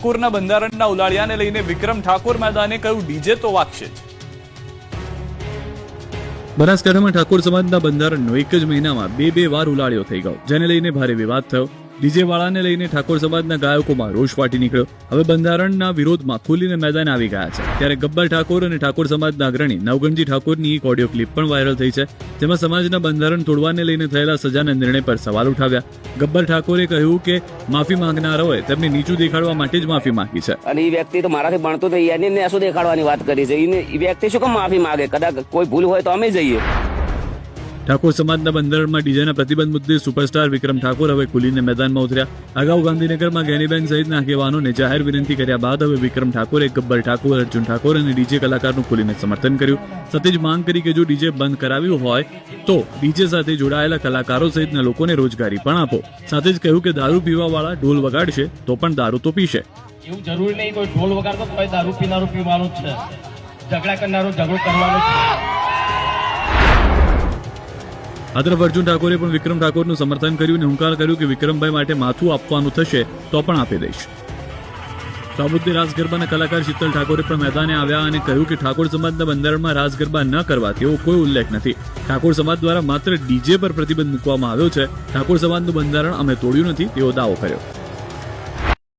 ઠાકોરના બંધારણના ઉલાળિયાને લઈને વિક્રમ ઠાકોર મેદાને કહ્યું ડીજે તો વાગશે જ. બનાસકાંઠામાં ઠાકોર સમાજના બંધારણનો એક જ મહિનામાં બે વાર ઉલાળ્યો થઈ ગયો, જેને લઈને ભારે વિવાદ થયો. ડીજે વાળાને લઈને ઠાકોર સમાજના ગાયકોમાં રોષ ફાટી નીકળ્યો. હવે બંધારણના વિરોધમાં ખુલીને મેદાન આવી ગયા છે. ત્યારે ગબ્બર ઠાકોર અને ઠાકોર સમાજના અગ્રણી નવગણજી ઠાકોરની એક ઓડિયો ક્લિપ પણ વાયરલ થઈ છે, જેમાં સમાજના બંધારણ તોડવાને લઈને થયેલા સજાના નિર્ણય પર સવાલ ઉઠાવ્યા. ગબ્બર ઠાકોરે કહ્યું કે માફી માંગનારાઓએ તેમને નીચું દેખાડવા માટે જ માફી માંગી છે. અને એ વ્યક્તિ તો મારાથી ભણતો તો એને શું દેખાડવાની વાત કરી છે. એ વ્યક્તિ શું કેમ માફી માંગે? કદાચ કોઈ ભૂલ હોય તો અમે જઈએ. ઠાકોર સમાજના બંધારણમાં ડીજેના પ્રતિબંધ મુદ્દે સુપરસ્ટાર વિક્રમ ઠાકોર હવે ખુલીને મેદાનમાં ઉતર્યા. અગાઉ ગાંધીનગરમાં ગેનીબેન સહિતના આગેવાનોને જાહેર વિનંતી કર્યા બાદ હવે વિક્રમ ઠાકોરે ગબ્બર ઠાકોર, અર્જુન ઠાકોર અને ડીજે કલાકારનું ખુલીને સમર્થન કર્યું. સાથે જ માંગ કરી કે જો ડીજે બંધ કરાવ્યું હોય તો ડીજે સાથે જોડાયેલા કલાકારો સહિતના લોકોને રોજગારી પણ આપો. સાથે જ કહ્યું કે દારૂ પીવાવાળા ઢોલ વગાડશે તો પણ દારૂ તો પીશે. એવું જરૂરી નહીં કોઈ ઢોલ વગાડતો કોઈ દારૂ પીનારું પીવાનું જ છે, ઝઘડા કરનારું ઝઘડો કરવાનો છે. આ તરફ અર્જુન ઠાકોરે પણ વિક્રમ ઠાકોરનું સમર્થન કર્યું અને હુંકાર કર્યું કે વિક્રમભાઈ માટે માથું આપવાનું થશે તો પણ આપી દઈશ. તો આ મુદ્દે રાસ ગરબાના કલાકાર શીતલ ઠાકોરે પણ મેદાને આવ્યા અને કહ્યું કે ઠાકોર સમાજના બંધારણમાં રાસ ગરબા ન કરવા તેવો કોઈ ઉલ્લેખ નથી. ઠાકોર સમાજ દ્વારા માત્ર ડીજે પર પ્રતિબંધ મૂકવામાં આવ્યો છે. ઠાકોર સમાજનું બંધારણ અમે તોડ્યું નથી તેવો દાવો કર્યો.